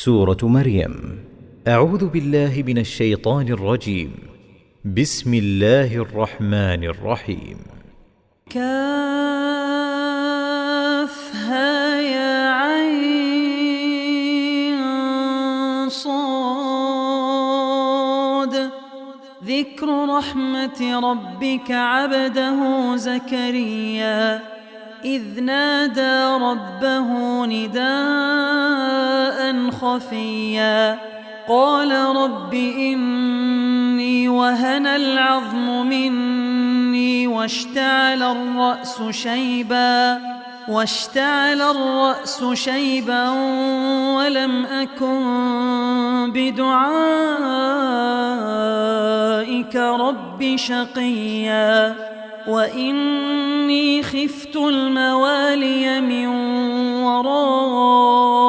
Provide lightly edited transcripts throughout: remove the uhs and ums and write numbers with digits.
سورة مريم. أعوذ بالله من الشيطان الرجيم. بسم الله الرحمن الرحيم. كافها يا عين صاد. ذكر رحمة ربك عبده زكريا إذ نادى ربه نداء خفيا قال رب إني وهن العظم مني واشتعل الرأس شيبا ولم أكن بدعائك رب شقيا وإني خفت الموالي من ورائي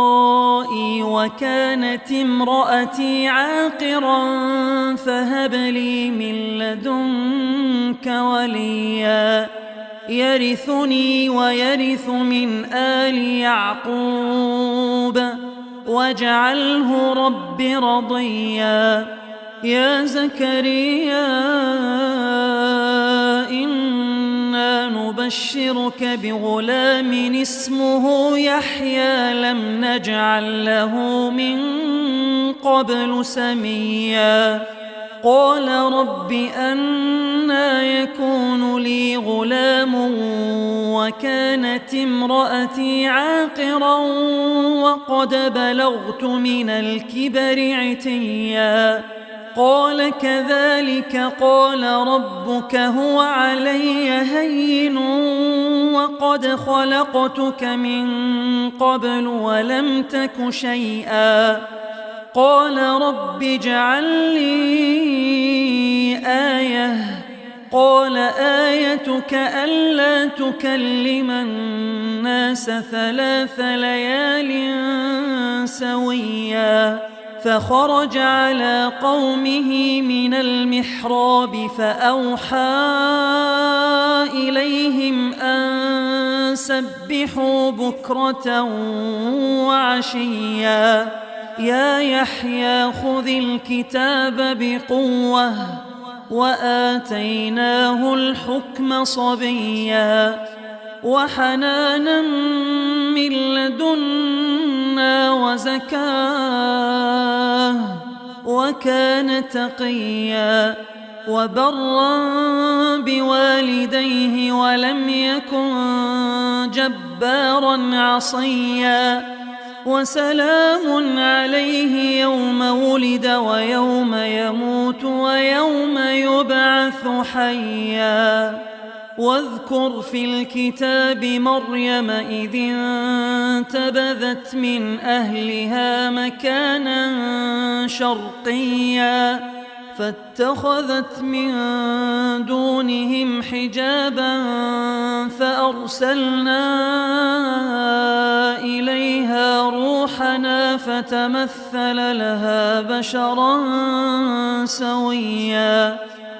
وكانت امرأتي عاقرا فهب لي من لدنك وليا يرثني ويرث من آل يعقوب واجعله رب رضيا. يا زكريا إنا نبشرك بغلام اسمه يحيى لم نجعل له من قبل سميا. قال رب أنى يكون لي غلام وكانت امرأتي عاقرا وقد بلغت من الكبر عتيا. قال كذلك قال ربك هو علي هين وقد خلقتك من قبل ولم تك شيئا. قال رب اجعل لي آية. قال آيتك ألا تكلم الناس 3 ليال سويا. فخرج على قومه من المحراب فأوحى إليهم أن سبحوا بكرة وعشيا. يا يحيى خذ الكتاب بقوة وآتيناه الحكم صبيا وحنانا من لدنا وزكاة وكان تقيا وبرا بوالديه ولم يكن جبارا عصيا. وسلام عليه يوم ولد ويوم يموت ويوم يبعث حيا. واذكر في الكتاب مريم إذ انتبذت من أهلها مكانا شرقيا فاتخذت من دونهم حجابا فأرسلنا إليها روحنا فتمثل لها بشرا سويا.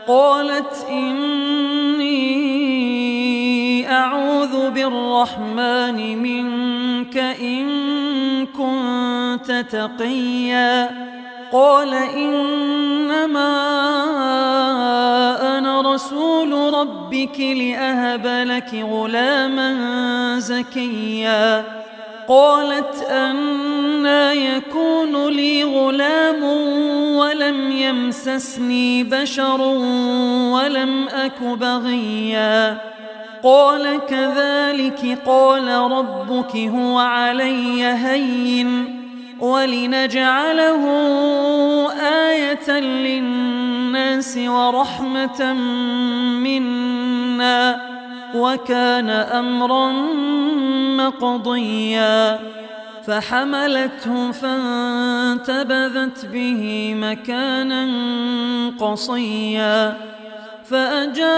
قالت إني أعوذ بالرحمن منك إن كنت تقيا. قال إنما أنا رسول ربك لأهب لك غلاما زكيا. قالت أنى يكون لي غلام ولم يمسسني بشر ولم أك بغيا. قال كذلك قال ربك هو علي هين ولنجعله آية للناس ورحمة منا وكان أمرا مقضيا. فحملته فانتبذت به مكانا قصيا فأجاءها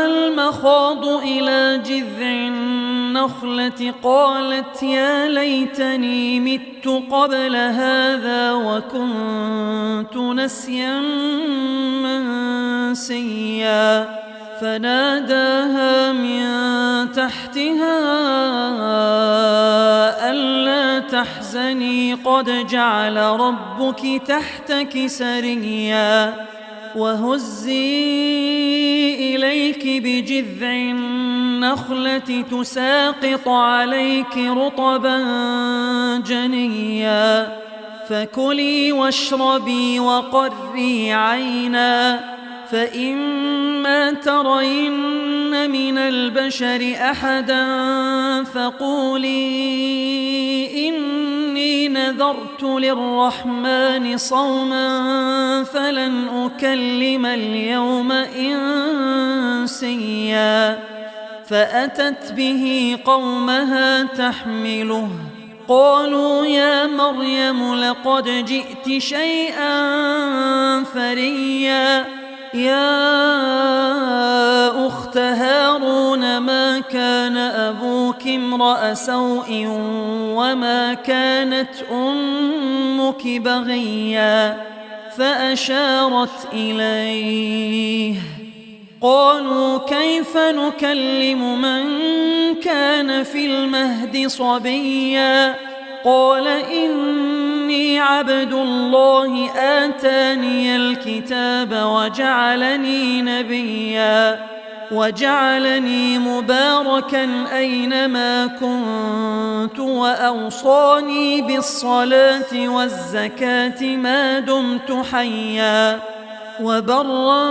المخاض إلى جذع النخلة قالت يا ليتني مت قبل هذا وكنت نسيا منسيا. فناداها من تحتها ألا تحزني قد جعل ربك تحتك سريا وهزي إليك بجذع النخلة تساقط عليك رطبا جنيا فكلي واشربي وقري عينا فإما ترين من البشر أحدا فقولي إني نذرت للرحمن صوما فلن أكلم اليوم إنسيا فأتت به قومها تحمله قالوا يا مريم لقد جئت شيئا فريا يا أخت هارون ما كان أبوك امرأ سوء وما كانت أمك بغيا فأشارت إليه قالوا كيف نكلم من كان في المهد صبيا قال إني عبد الله آتاني الكتاب وجعلني نبيا وجعلني مباركا أينما كنت وأوصاني بالصلاة والزكاة ما دمت حيا وبرا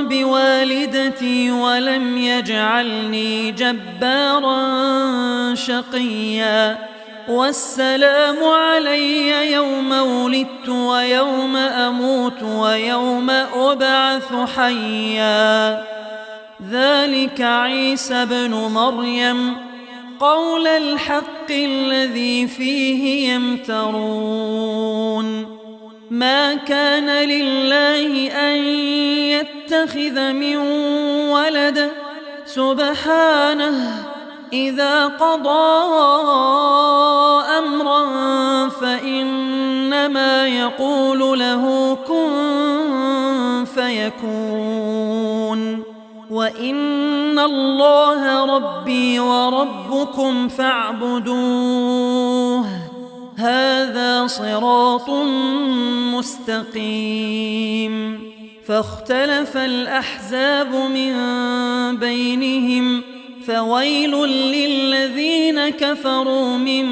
بوالدتي ولم يجعلني جبارا شقيا والسلام علي يوم ولدت ويوم أموت ويوم أبعث حيا ذلك عيسى بن مريم قول الحق الذي فيه يمترون ما كان لله أن يتخذ من ولد سبحانه إذا قضى أمرا فإنما يقول له كن فيكون وإن الله ربي وربكم فاعبدوه هذا صراط مستقيم فاختلف الأحزاب من بينهم فويل للذين كفروا من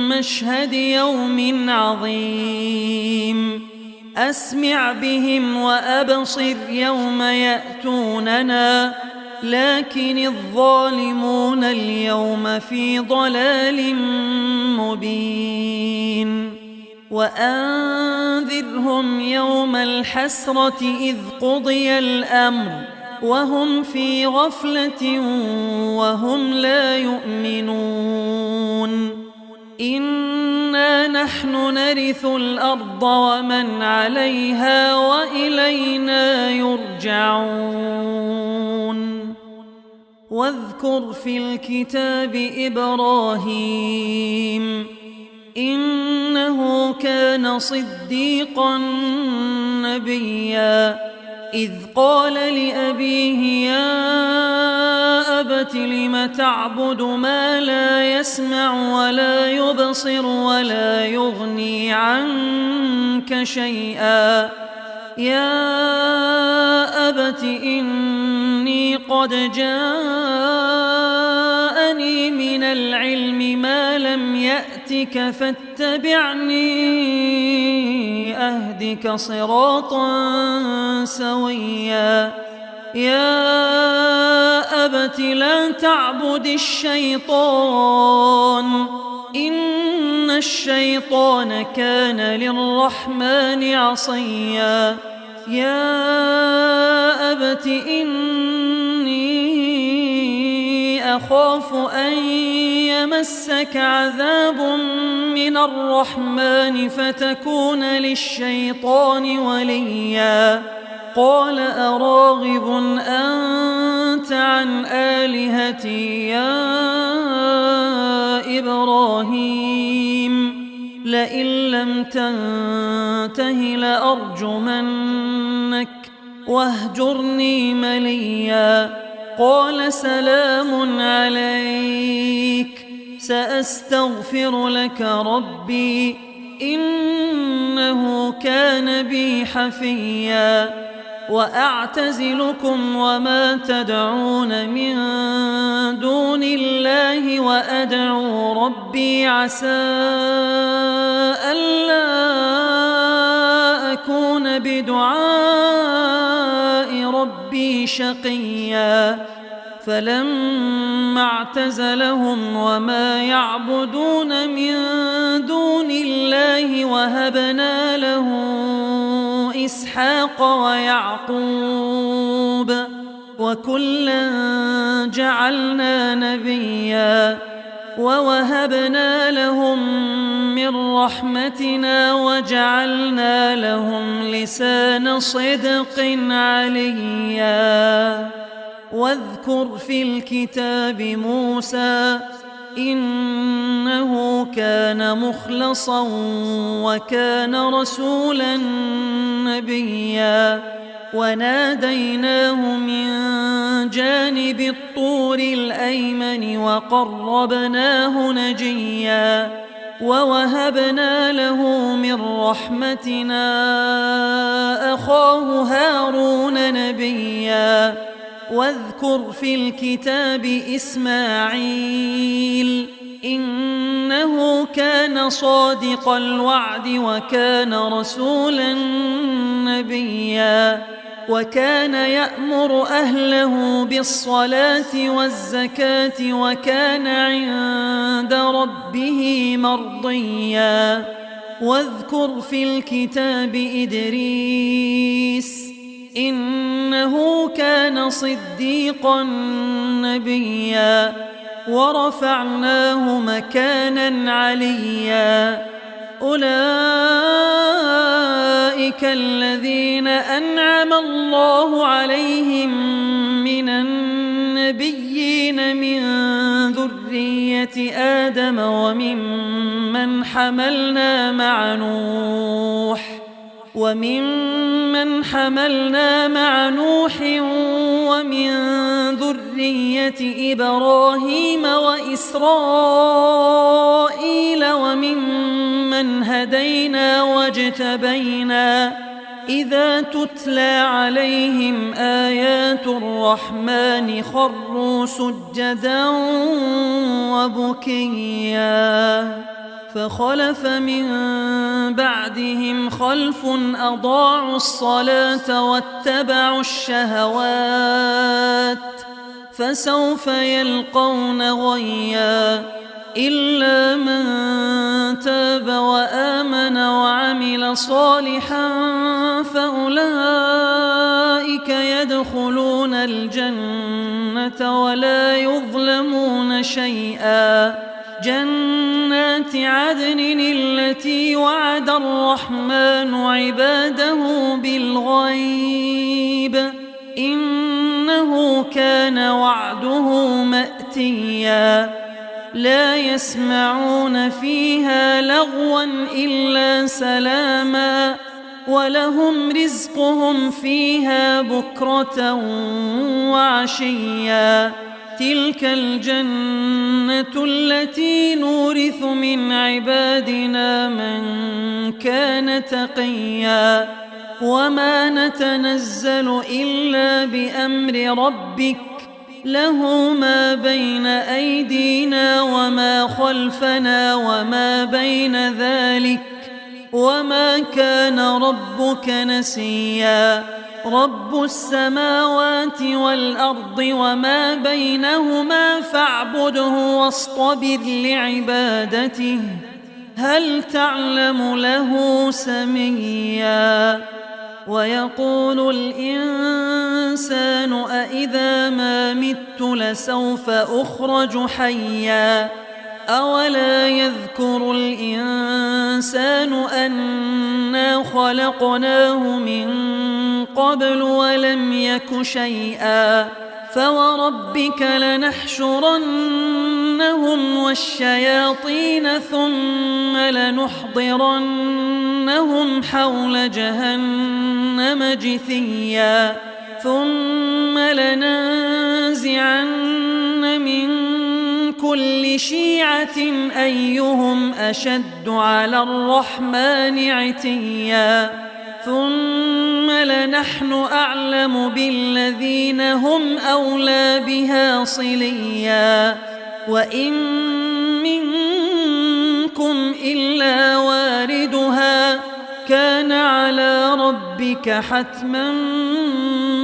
مشهد يوم عظيم أسمع بهم وأبصر يوم يأتوننا لكن الظالمون اليوم في ضلال مبين وأنذرهم يوم الحسرة إذ قضي الأمر وهم في غفلة وهم لا يؤمنون إنا نحن نرث الأرض ومن عليها وإلينا يرجعون واذكر في الكتاب إبراهيم إنه كان صديقا نبيا إذ قال لأبيه يا أبت لم تعبد ما لا يسمع ولا يبصر ولا يغني عنك شيئا يا أبت إني قد جاءني من العلم ما لم يأتك فاتبعني أهدك صراطا سويا يا أبت لا تعبد الشيطان إن الشيطان كان للرحمن عصيا يا أبت إني أخاف أن يمسك عذاب من الرحمن فتكون للشيطان وليا قال أراغب أنت عن آلهتي يا إبراهيم لئن لم تنته لأرجمنك واهجرني مليا. قال سلام عليك، سأستغفر لك ربي إنه كان بي حفيا. وأعتزلكم وما تدعون من دون الله وأدعو ربي عسى ألا أكون بدعاء ربي شقيا. فلما اعتزلهم وما يعبدون من دون الله وهبنا له إسحاق ويعقوب وكلا جعلنا نبيا. ووهبنا لهم من رحمتنا وجعلنا لهم لسان صدق عليا. واذكر في الكتاب موسى إنه كان مخلصا وكان رسولا نبيا. وناديناه من جانب الطور الأيمن وقربناه نجيا. ووهبنا له من رحمتنا أخاه هارون نبيا. واذكر في الكتاب إسماعيل إنه كان صادق الوعد وكان رسولا نبيا. وكان يأمر أهله بالصلاة والزكاة وكان عند ربه مرضيا. واذكر في الكتاب إدريس إنه كان صديقا نبيا. ورفعناه مكانا عليا. أولئك الذين أنعم الله عليهم من النبيين من ذرية آدم وممن حملنا مع نوح ومن ذرية إبراهيم وإسرائيل وممن هدينا واجتبينا. إذا تتلى عليهم آيات الرحمن خروا سجدا وبكيا. فخلف من بعدهم خلف أضاعوا الصلاة واتبعوا الشهوات فسوف يلقون غيا. إلا من تاب وآمن وعمل صالحا فأولئك يدخلون الجنة ولا يظلمون شيئا. جنات عدن التي وعد الرحمن عباده بالغيب إنه كان وعده مأتيا. لا يسمعون فيها لغوا إلا سلاما ولهم رزقهم فيها بكرة وعشيا. تلك الجنة التي نورث من عبادنا من كان تقيا. وما نتنزل إلا بأمر ربك له ما بين أيدينا وما خلفنا وما بين ذلك وما كان ربك نسيا. رب السماوات والأرض وما بينهما فاعبده واصطبر لعبادته هل تعلم له سميا. ويقول الإنسان أإذا ما مت لسوف أخرج حيا. أولا يذكر الإنسان أنا خلقناه من قبل ولم يك شيئا. فوربك لنحشرنهم لنحشرنهم والشياطين ثم لنحضرنهم حول جهنم جثيا ثم لننزعن من كل شيعة أيهم أشد على الرحمن عتيا ثم لنحن أعلم بالذين هم أولى بها صليا وإن منكم إلا واردها كان على ربك حتما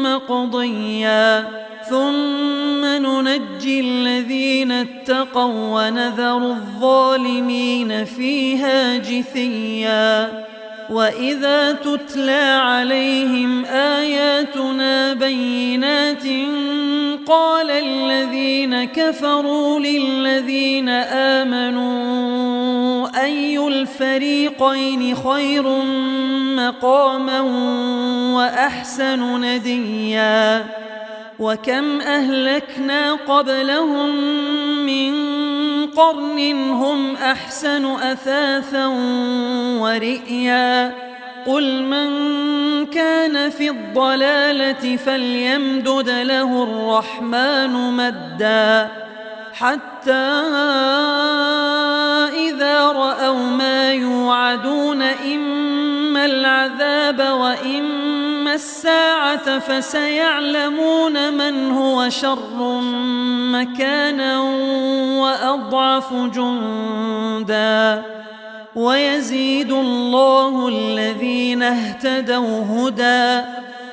مقضيا ثم ننجي الذين اتقوا ونذر الظالمين فيها جثيا وإذا تتلى عليهم آياتنا بينات قال الذين كفروا للذين آمنوا أي الفريقين خير مقاما وأحسن نديا وكم أهلكنا قبلهم من قرن هم أحسن أثاثا ورئيا قل من كان في الضلالة فليمدد له الرحمن مدا حتى إذا رأوا ما يوعدون إما العذاب وإما الساعة فسيعلمون من هو شر مكانا وأضعف جندا ويزيد الله الذين اهتدوا هدى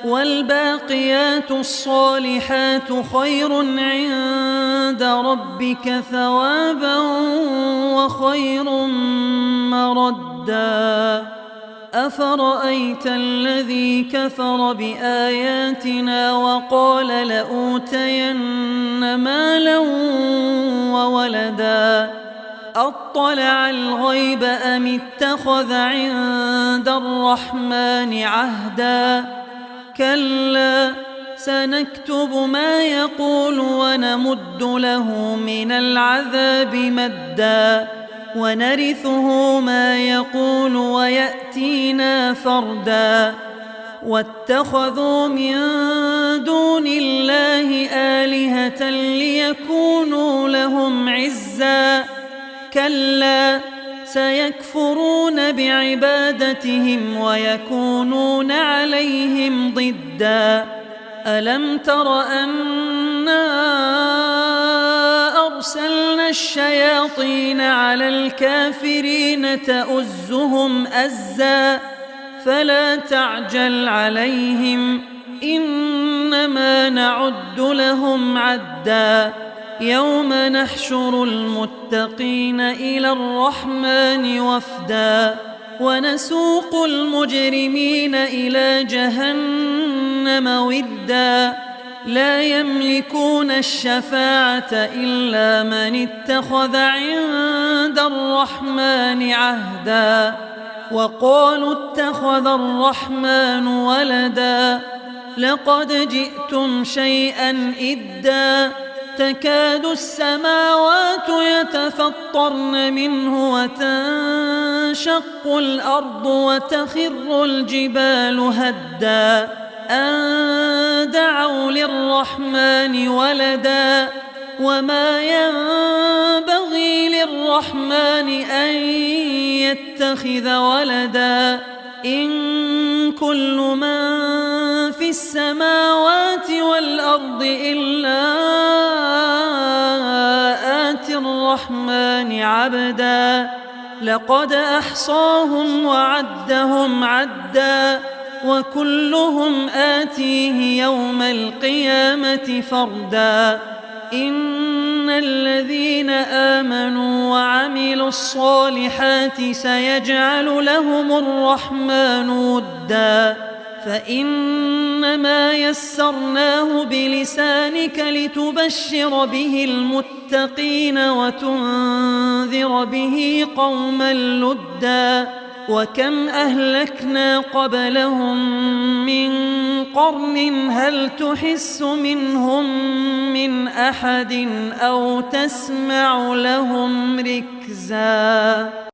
والباقيات الصالحات خير عند ربك ثوابا وخير مردا أفرأيت الذي كفر بآياتنا وقال لأوتين مالا وولدا أطلع الغيب أم اتخذ عند الرحمن عهدا كلا سنكتب ما يقول ونمد له من العذاب مدا ونرثه ما يقول ويأتينا فردا واتخذوا من دون الله آلهة ليكونوا لهم عزا كلا سيكفرون بعبادتهم ويكونون عليهم ضدا ألم تر أنا أرسلنا الشياطين على الكافرين تؤزهم أزا فلا تعجل عليهم إنما نعد لهم عدا يوم نحشر المتقين إلى الرحمن وفدا ونسوق المجرمين إلى جهنم وردا لا يملكون الشفاعة إلا من اتخذ عند الرحمن عهدا وقالوا اتخذ الرحمن ولدا لقد جئتم شيئا إدا تكاد السماوات يتفطرن منه وتنشق الأرض وتخر الجبال هدا أن دعوا للرحمن ولدا وما ينبغي للرحمن أن يتخذ ولدا إن كل من في السماوات والأرض إلا آتي الرحمن عبدا لقد أحصاهم وعدهم عدا وكلهم آتيه يوم القيامة فردا إن الذين آمنوا وعملوا الصالحات سيجعل لهم الرحمن ودا فإنما يسرناه بلسانك لتبشر به المتقين وتنذر به قوما لدا وكم أهلكنا قبلهم من قرن هل تحس منهم من أحد أو تسمع لهم ركزا.